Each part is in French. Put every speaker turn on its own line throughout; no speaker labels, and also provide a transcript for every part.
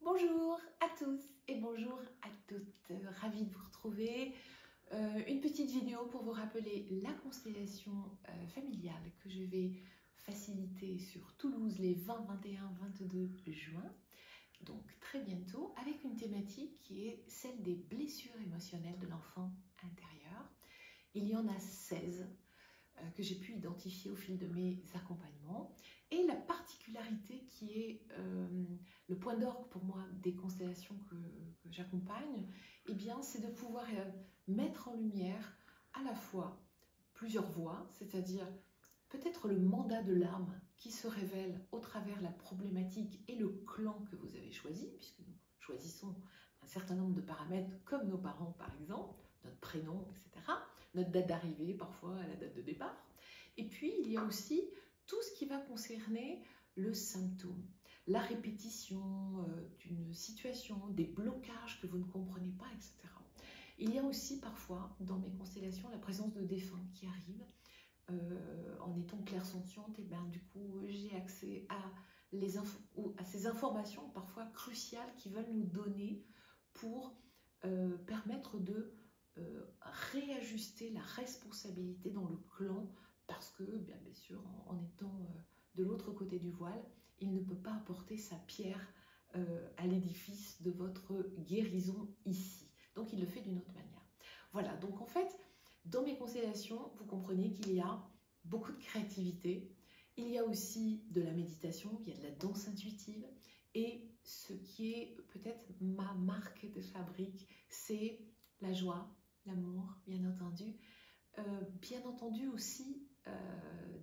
Bonjour à tous et bonjour à toutes, ravie de vous retrouver. Une petite vidéo pour vous rappeler la constellation familiale que je vais faciliter sur Toulouse les 20, 21, 22 juin, donc très bientôt, avec une thématique qui est celle des blessures émotionnelles de l'enfant intérieur. Il y en a 16 que j'ai pu identifier au fil de mes accompagnements. Et la particularité qui est le point d'orgue pour moi des constellations que j'accompagne, eh bien, c'est de pouvoir mettre en lumière à la fois plusieurs voies, c'est-à-dire peut-être le mandat de l'âme qui se révèle au travers la problématique et le clan que vous avez choisi, puisque nous choisissons un certain nombre de paramètres comme nos parents par exemple, notre prénom, etc., notre date d'arrivée parfois à la date de départ. Et puis il y a aussi tout ce qui va concerner le symptôme, la répétition d'une situation, des blocages que vous ne comprenez pas, etc. Il y a aussi parfois dans mes constellations la présence de défunts qui arrivent. En étant clairsentiente, et ben, du coup, j'ai accès à ces informations parfois cruciales qui veulent nous donner pour permettre de réajuster la responsabilité dans le clan, parce que, bien sûr, en étant de l'autre côté du voile, il ne peut pas apporter sa pierre à l'édifice de votre guérison ici. Donc, il le fait d'une autre manière. Voilà, donc en fait, dans mes constellations, vous comprenez qu'il y a beaucoup de créativité, il y a aussi de la méditation, il y a de la danse intuitive, et ce qui est peut-être ma marque de fabrique, c'est la joie, l'amour, bien entendu aussi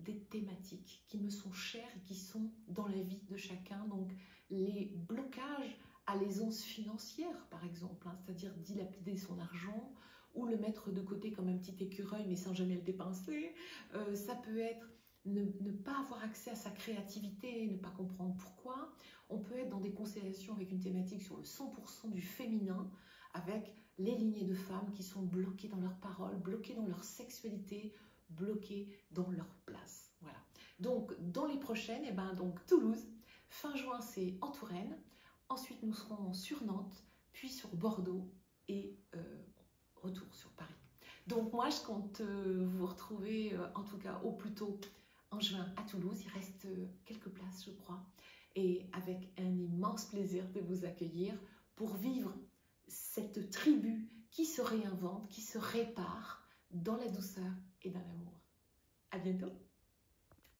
des thématiques qui me sont chères et qui sont dans la vie de chacun, donc les blocages à l'aisance financière par exemple, c'est-à-dire dilapider son argent, ou le mettre de côté comme un petit écureuil mais sans jamais le dépenser. Ça peut être ne pas avoir accès à sa créativité, ne pas comprendre pourquoi. On peut être dans des constellations avec une thématique sur le 100% du féminin, avec les lignées de femmes qui sont bloquées dans leurs paroles, bloquées dans leur sexualité, bloquées dans leur place. Voilà. Donc, dans les prochaines, eh ben, donc, Toulouse, fin juin, c'est en Touraine. Ensuite, nous serons sur Nantes, puis sur Bordeaux et retour sur Paris. Donc moi, je compte vous retrouver, en tout cas au plus tôt en juin à Toulouse. Il reste quelques places, je crois. Et avec un immense plaisir de vous accueillir pour vivre cette tribu qui se réinvente, qui se répare dans la douceur et dans l'amour. À bientôt!